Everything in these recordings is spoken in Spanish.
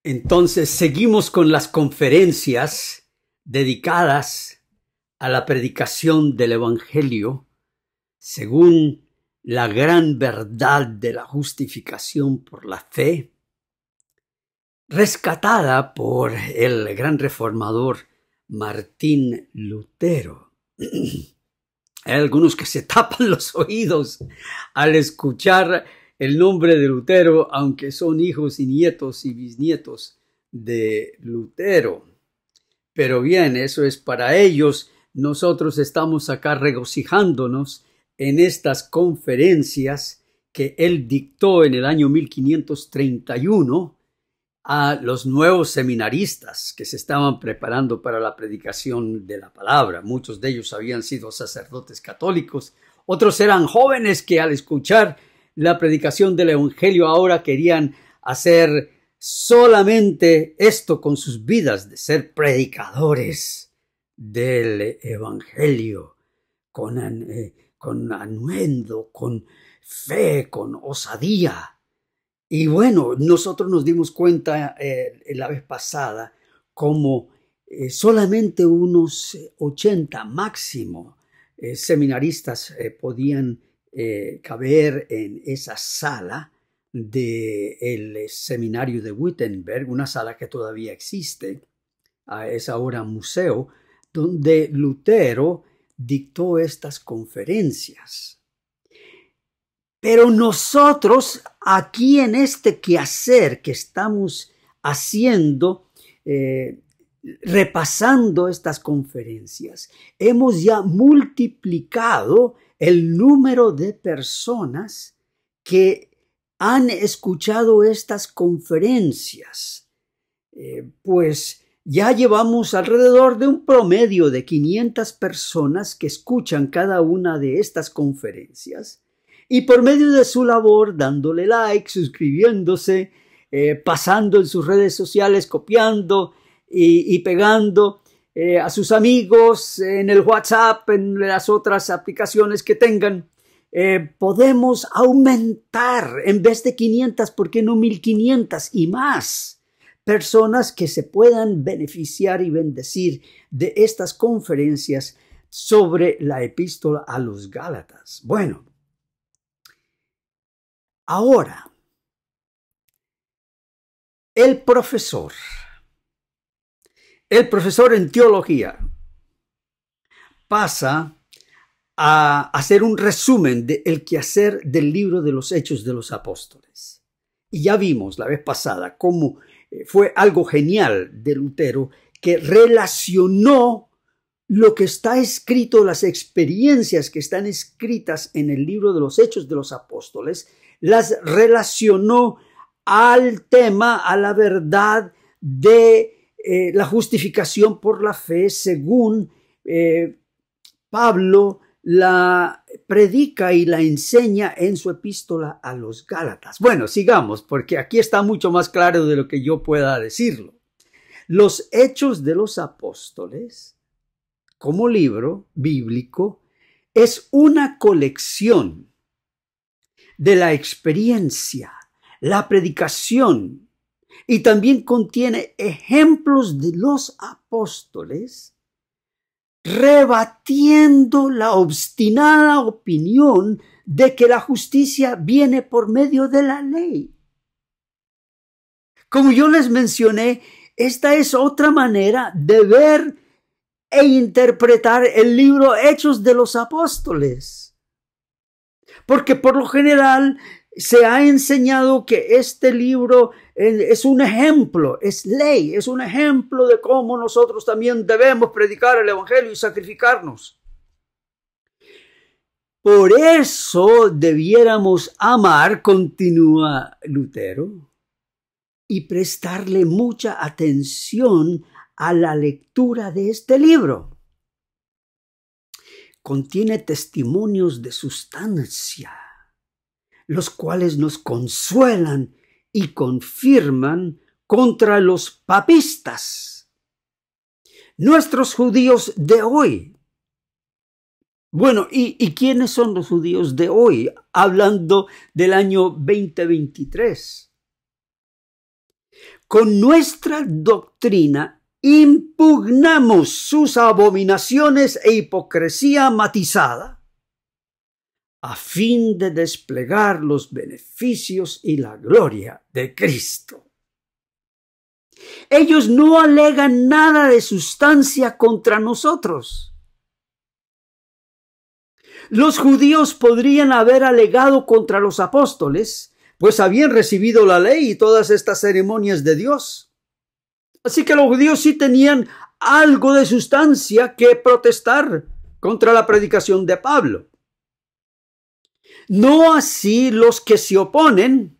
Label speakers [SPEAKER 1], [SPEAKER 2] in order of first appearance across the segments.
[SPEAKER 1] Entonces seguimos con las conferencias dedicadas a la predicación del Evangelio según la gran verdad de la justificación por la fe, rescatada por el gran reformador Martín Lutero. Hay algunos que se tapan los oídos al escuchar el nombre de Lutero, aunque son hijos y nietos y bisnietos de Lutero. Pero bien, eso es para ellos. Nosotros estamos acá regocijándonos en estas conferencias que él dictó en el año 1531 a los nuevos seminaristas que se estaban preparando para la predicación de la palabra. Muchos de ellos habían sido sacerdotes católicos, otros eran jóvenes que al escuchar la predicación del Evangelio ahora querían hacer solamente esto con sus vidas, de ser predicadores del Evangelio, con anuendo, con fe, con osadía. Y bueno, nosotros nos dimos cuenta la vez pasada como solamente unos 80 máximo seminaristas podían caber en esa sala del seminario de Wittenberg, una sala que todavía existe, es ahora museo, donde Lutero dictó estas conferencias. Pero nosotros aquí en este quehacer que estamos haciendo, repasando estas conferencias, hemos ya multiplicado el número de personas que han escuchado estas conferencias. Pues ya llevamos alrededor de un promedio de 500 personas que escuchan cada una de estas conferencias. Y por medio de su labor, dándole like, suscribiéndose, pasando en sus redes sociales, copiando y pegando a sus amigos en el WhatsApp, en las otras aplicaciones que tengan, podemos aumentar en vez de 500, ¿por qué no 1500 y más? Personas que se puedan beneficiar y bendecir de estas conferencias sobre la epístola a los Gálatas. Bueno, ahora, el profesor en teología pasa a hacer un resumen del quehacer del libro de los Hechos de los Apóstoles. Y ya vimos la vez pasada cómo fue algo genial de Lutero que relacionó lo que está escrito, las experiencias que están escritas en el libro de los Hechos de los Apóstoles, las relacionó al tema, a la verdad de la justificación por la fe, según Pablo la predica y la enseña en su epístola a los Gálatas. Bueno, sigamos, porque aquí está mucho más claro de lo que yo pueda decirlo. Los Hechos de los Apóstoles, como libro bíblico, es una colección de la experiencia, la predicación, y también contiene ejemplos de los apóstoles rebatiendo la obstinada opinión de que la justicia viene por medio de la ley. Como yo les mencioné, esta es otra manera de ver e interpretar el libro Hechos de los Apóstoles. Porque por lo general se ha enseñado que este libro es un ejemplo, es ley, es un ejemplo de cómo nosotros también debemos predicar el Evangelio y sacrificarnos. Por eso debiéramos amar, continúa Lutero, y prestarle mucha atención a la lectura de este libro. Contiene testimonios de sustancia, los cuales nos consuelan y confirman contra los papistas, nuestros judíos de hoy. Bueno, ¿y quiénes son los judíos de hoy? Hablando del año 2023. Con nuestra doctrina impugnamos sus abominaciones e hipocresía matizada, a fin de desplegar los beneficios y la gloria de Cristo. Ellos no alegan nada de sustancia contra nosotros. Los judíos podrían haber alegado contra los apóstoles, pues habían recibido la ley y todas estas ceremonias de Dios. Así que los judíos sí tenían algo de sustancia que protestar contra la predicación de Pablo. No así los que se oponen,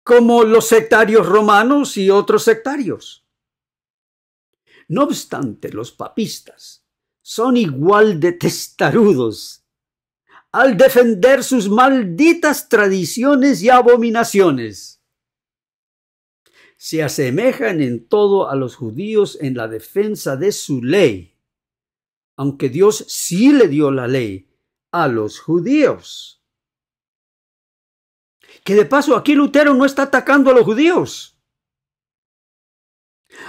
[SPEAKER 1] como los sectarios romanos y otros sectarios. No obstante, los papistas son igual de testarudos al defender sus malditas tradiciones y abominaciones. Se asemejan en todo a los judíos en la defensa de su ley, aunque Dios sí le dio la ley a los judíos. Que de paso aquí Lutero no está atacando a los judíos.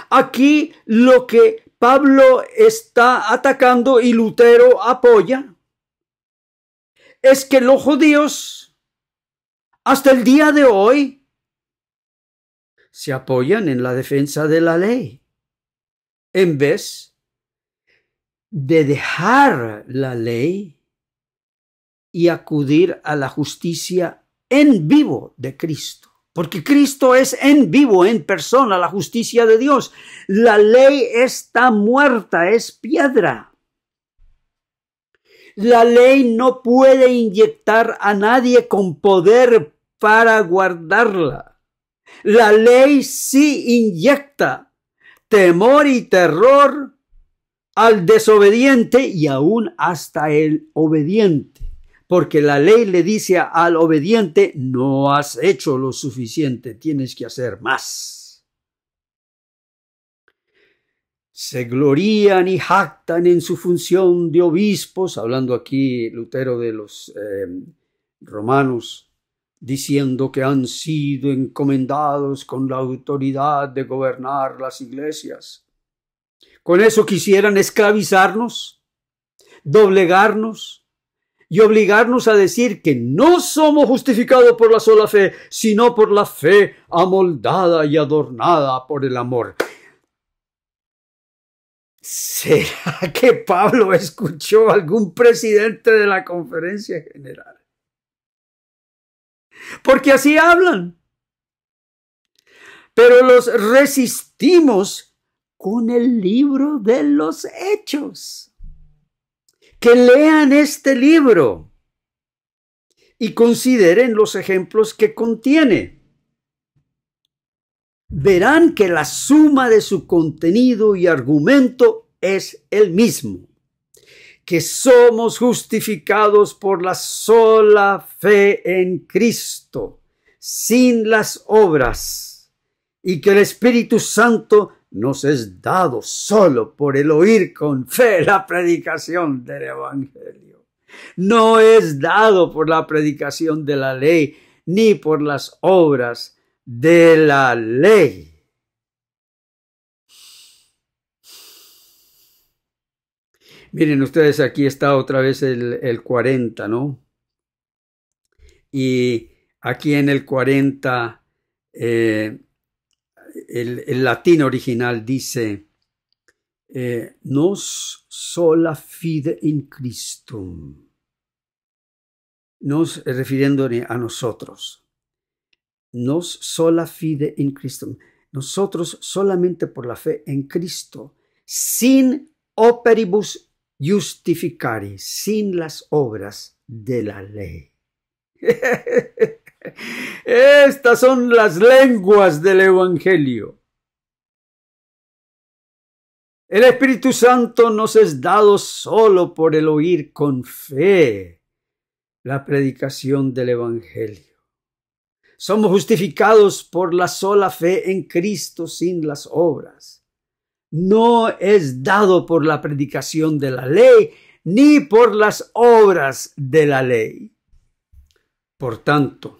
[SPEAKER 1] Aquí lo que Pablo está atacando y Lutero apoya es que los judíos hasta el día de hoy se apoyan en la defensa de la ley en vez de dejar la ley y acudir a la justicia en vivo de Cristo. Porque Cristo es en vivo, en persona, la justicia de Dios. La ley está muerta, es piedra. La ley no puede inyectar a nadie con poder para guardarla. La ley sí inyecta temor y terror al desobediente y aún hasta el obediente. Porque la ley le dice al obediente, no has hecho lo suficiente, tienes que hacer más. Se glorían y jactan en su función de obispos, hablando aquí Lutero de los romanos, diciendo que han sido encomendados con la autoridad de gobernar las iglesias. Con eso quisieran esclavizarnos, doblegarnos, y obligarnos a decir que no somos justificados por la sola fe, sino por la fe amoldada y adornada por el amor. ¿Será que Pablo escuchó a algún presidente de la conferencia general? Porque así hablan. Pero los resistimos con el libro de los Hechos. Que lean este libro y consideren los ejemplos que contiene. Verán que la suma de su contenido y argumento es el mismo, que somos justificados por la sola fe en Cristo, sin las obras, y que el Espíritu Santo nos es dado solo por el oír con fe la predicación del Evangelio. No es dado por la predicación de la ley, ni por las obras de la ley. Miren ustedes, aquí está otra vez el 40, ¿no? Y aquí en el 40, el latín original dice, nos sola fide in Christum, nos refiriéndose a nosotros, nos sola fide in Christum, nosotros solamente por la fe en Cristo, sin operibus justificari, sin las obras de la ley. Estas son las lenguas del Evangelio. El Espíritu Santo nos es dado solo por el oír con fe la predicación del Evangelio. Somos justificados por la sola fe en Cristo sin las obras. No es dado por la predicación de la ley ni por las obras de la ley. Por tanto,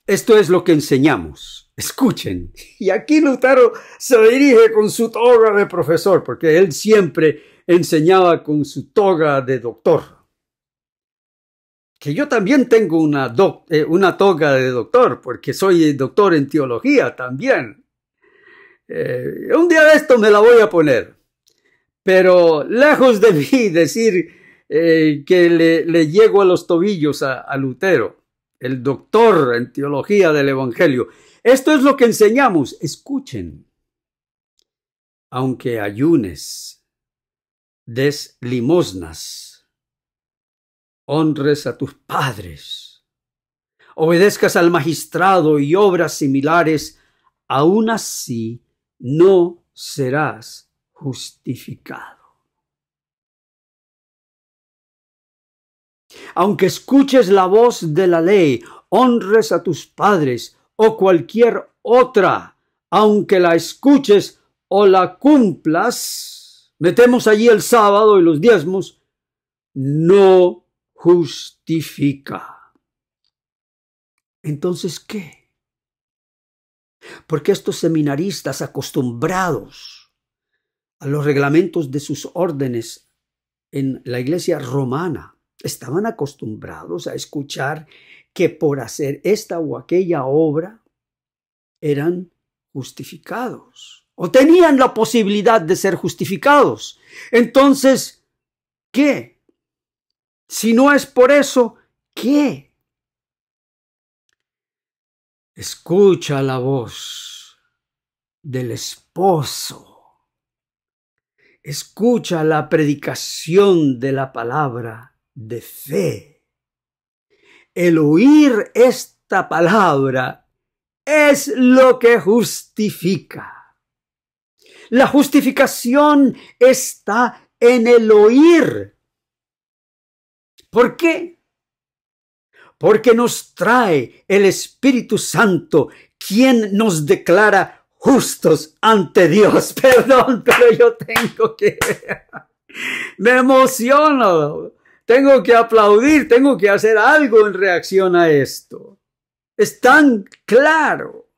[SPEAKER 1] Esto es lo que enseñamos. Escuchen. Y aquí Lutero se dirige con su toga de profesor, porque él siempre enseñaba con su toga de doctor. Que yo también tengo una toga de doctor, porque soy doctor en teología también. Un día de esto me la voy a poner. Pero lejos de mí decir que le llego a los tobillos a Lutero, el doctor en teología del Evangelio. Esto es lo que enseñamos. Escuchen. Aunque ayunes, des limosnas, honres a tus padres, obedezcas al magistrado y obras similares, aún así no serás justificado. Aunque escuches la voz de la ley, honres a tus padres o cualquier otra, aunque la escuches o la cumplas, metemos allí el sábado y los diezmos, no justifica. Entonces, ¿qué? Porque estos seminaristas acostumbrados a los reglamentos de sus órdenes en la iglesia romana, estaban acostumbrados a escuchar que por hacer esta o aquella obra eran justificados o tenían la posibilidad de ser justificados. Entonces, ¿qué? Si no es por eso, ¿qué? Escucha la voz del esposo. Escucha la predicación de la palabra de fe. El oír esta palabra es lo que justifica. La justificación está en el oír. ¿Por qué? Porque nos trae el Espíritu Santo, quien nos declara justos ante Dios. Perdón, pero yo tengo que... Me emociono. Tengo que aplaudir, tengo que hacer algo en reacción a esto. Es tan claro.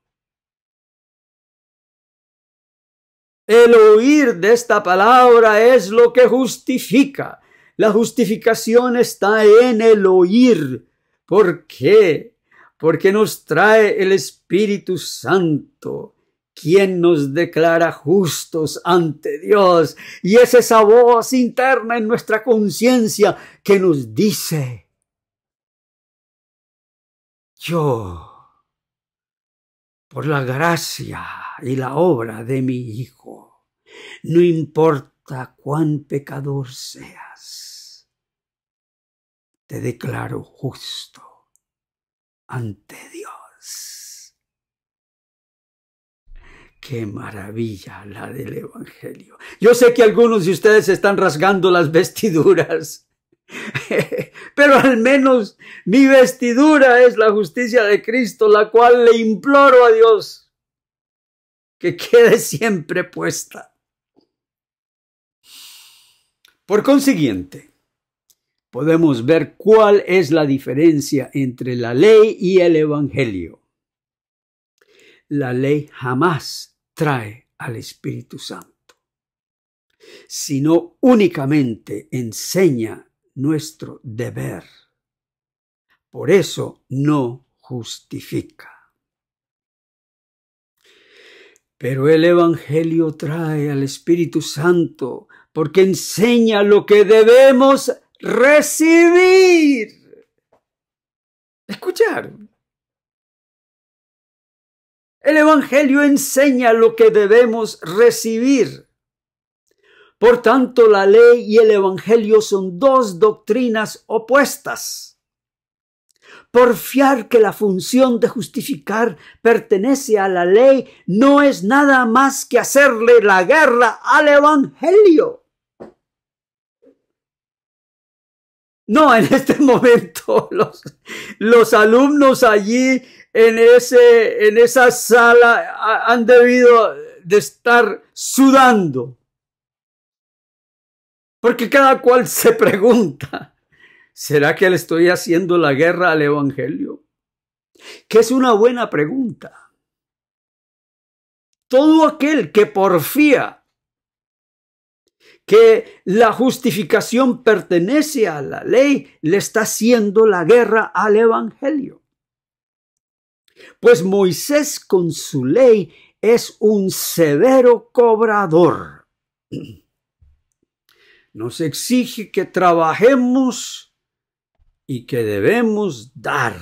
[SPEAKER 1] El oír de esta palabra es lo que justifica. La justificación está en el oír. ¿Por qué? Porque nos trae el Espíritu Santo, quien nos declara justos ante Dios. Y es esa voz interna en nuestra conciencia que nos dice: yo, por la gracia y la obra de mi Hijo, no importa cuán pecador seas, te declaro justo ante Dios. ¡Qué maravilla la del Evangelio! Yo sé que algunos de ustedes están rasgando las vestiduras, pero al menos mi vestidura es la justicia de Cristo, la cual le imploro a Dios que quede siempre puesta. Por consiguiente, podemos ver cuál es la diferencia entre la ley y el Evangelio. La ley jamás trae al Espíritu Santo, sino únicamente enseña nuestro deber. Por eso no justifica. Pero el Evangelio trae al Espíritu Santo porque enseña lo que debemos recibir. ¿Escucharon? El Evangelio enseña lo que debemos recibir. Por tanto, la ley y el Evangelio son dos doctrinas opuestas. Porfiar que la función de justificar pertenece a la ley no es nada más que hacerle la guerra al Evangelio. No, en este momento los alumnos allí en esa sala han debido de estar sudando. Porque cada cual se pregunta: ¿será que le estoy haciendo la guerra al Evangelio? Que es una buena pregunta. Todo aquel que porfía que la justificación pertenece a la ley, le está haciendo la guerra al evangelio. Pues Moisés con su ley es un severo cobrador. Nos exige que trabajemos y que debemos dar.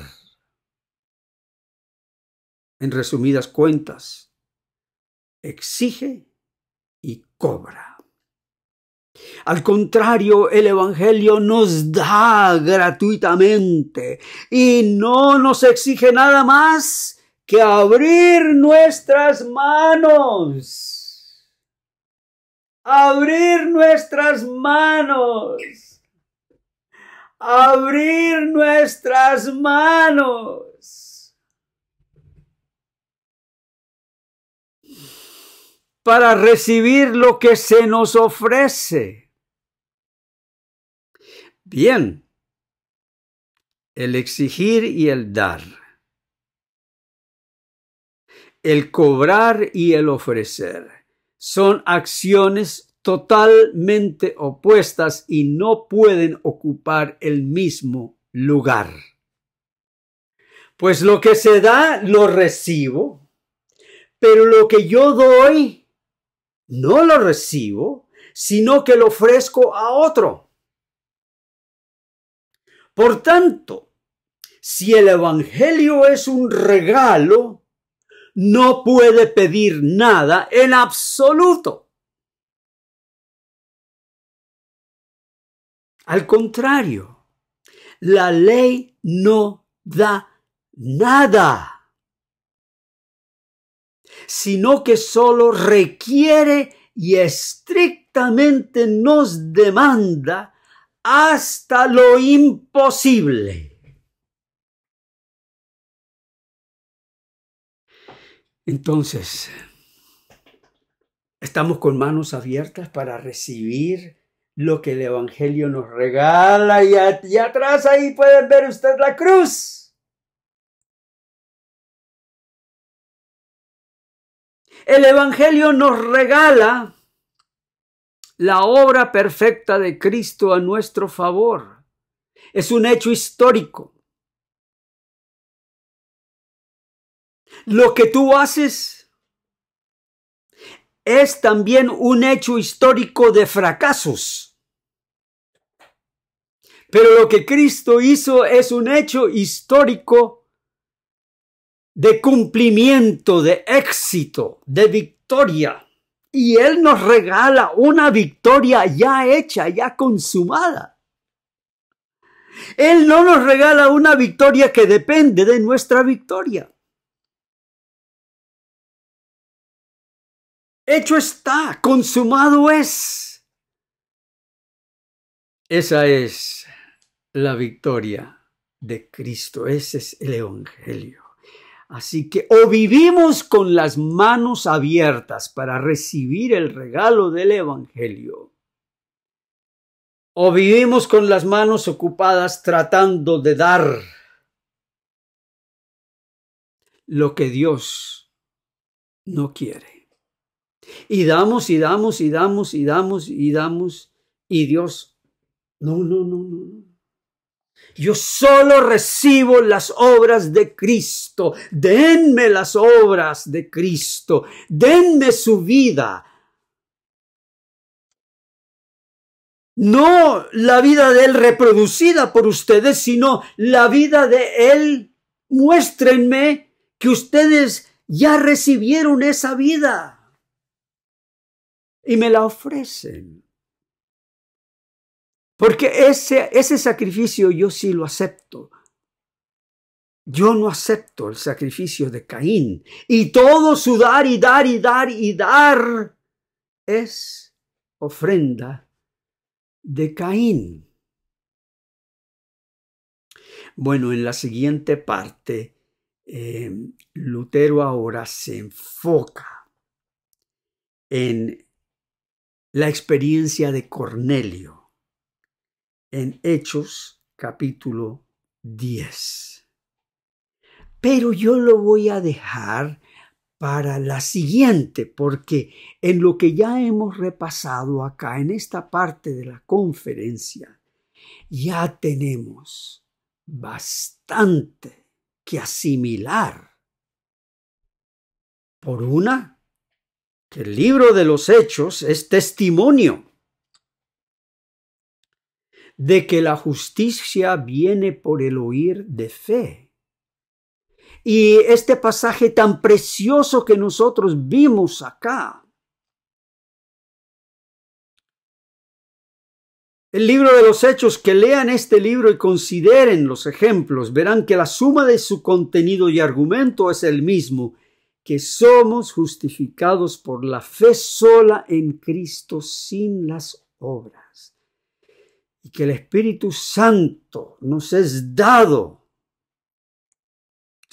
[SPEAKER 1] En resumidas cuentas, exige y cobra. Al contrario, el evangelio nos da gratuitamente y no nos exige nada más que abrir nuestras manos. Abrir nuestras manos. Abrir nuestras manos. Para recibir lo que se nos ofrece. Bien, el exigir y el dar, el cobrar y el ofrecer son acciones totalmente opuestas y no pueden ocupar el mismo lugar. Pues lo que se da, lo recibo, pero lo que yo doy, no lo recibo, sino que lo ofrezco a otro. Por tanto, si el evangelio es un regalo, no puede pedir nada en absoluto. Al contrario, la ley no da nada, sino que solo requiere y estrictamente nos demanda hasta lo imposible. Entonces, estamos con manos abiertas para recibir lo que el evangelio nos regala y atrás ahí pueden ver usted la cruz. El evangelio nos regala la obra perfecta de Cristo a nuestro favor. Es un hecho histórico. Lo que tú haces es también un hecho histórico de fracasos. Pero lo que Cristo hizo es un hecho histórico de cumplimiento, de éxito, de victoria. Y Él nos regala una victoria ya hecha, ya consumada. Él no nos regala una victoria que depende de nuestra victoria. Hecho está, consumado es. Esa es la victoria de Cristo. Ese es el evangelio. Así que o vivimos con las manos abiertas para recibir el regalo del evangelio, o vivimos con las manos ocupadas tratando de dar lo que Dios no quiere. Y damos y damos y damos y damos y damos y Dios, no. Yo solo recibo las obras de Cristo. Denme las obras de Cristo. Denme su vida. No la vida de Él reproducida por ustedes, sino la vida de Él. Muéstrenme que ustedes ya recibieron esa vida. Y me la ofrecen. Porque ese sacrificio yo sí lo acepto. Yo no acepto el sacrificio de Caín. Y todo su dar y dar y dar y dar es ofrenda de Caín. Bueno, en la siguiente parte, Lutero ahora se enfoca en la experiencia de Cornelio. En Hechos capítulo 10. Pero yo lo voy a dejar para la siguiente, porque en lo que ya hemos repasado acá, en esta parte de la conferencia, ya tenemos bastante que asimilar. Por una, que el libro de los Hechos es testimonio de que la justicia viene por el oír de fe. Y este pasaje tan precioso que nosotros vimos acá, el libro de los Hechos, que lean este libro y consideren los ejemplos, verán que la suma de su contenido y argumento es el mismo, que somos justificados por la fe sola en Cristo sin las obras, y que el Espíritu Santo nos es dado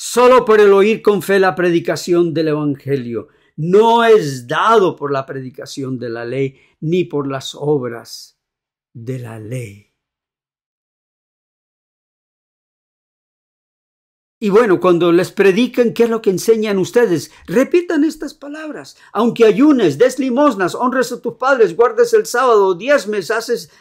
[SPEAKER 1] solo por el oír con fe la predicación del Evangelio. No es dado por la predicación de la ley ni por las obras de la ley. Y bueno, cuando les predican, ¿qué es lo que enseñan ustedes? Repitan estas palabras. Aunque ayunes, des limosnas, honres a tus padres, guardes el sábado, diezmes,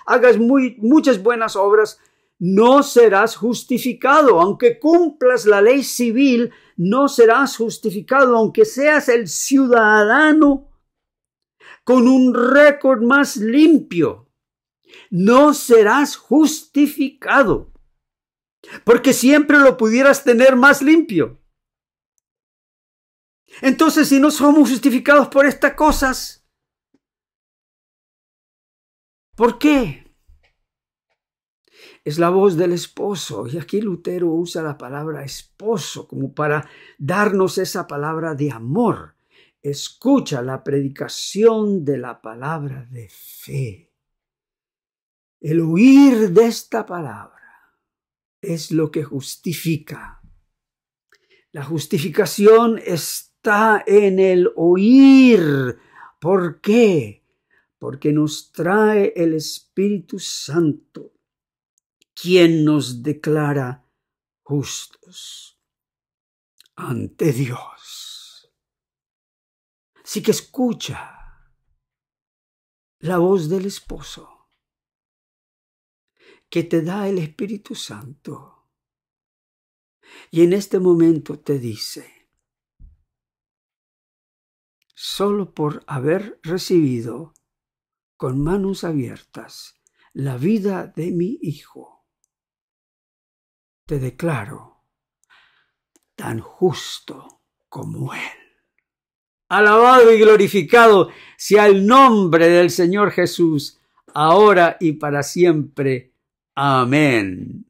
[SPEAKER 1] hagas muchas buenas obras, no serás justificado. Aunque cumplas la ley civil, no serás justificado. Aunque seas el ciudadano con un récord más limpio, no serás justificado. Porque siempre lo pudieras tener más limpio. Entonces, si no somos justificados por estas cosas, ¿por qué? Es la voz del esposo. Y aquí Lutero usa la palabra esposo como para darnos esa palabra de amor. Escucha la predicación de la palabra de fe. El oír de esta palabra es lo que justifica. La justificación está en el oír. ¿Por qué? Porque nos trae el Espíritu Santo, quien nos declara justos ante Dios. Así que escucha la voz del esposo que te da el Espíritu Santo. Y en este momento te dice, solo por haber recibido con manos abiertas la vida de mi Hijo, te declaro tan justo como Él. Alabado y glorificado sea el nombre del Señor Jesús, ahora y para siempre. Amén.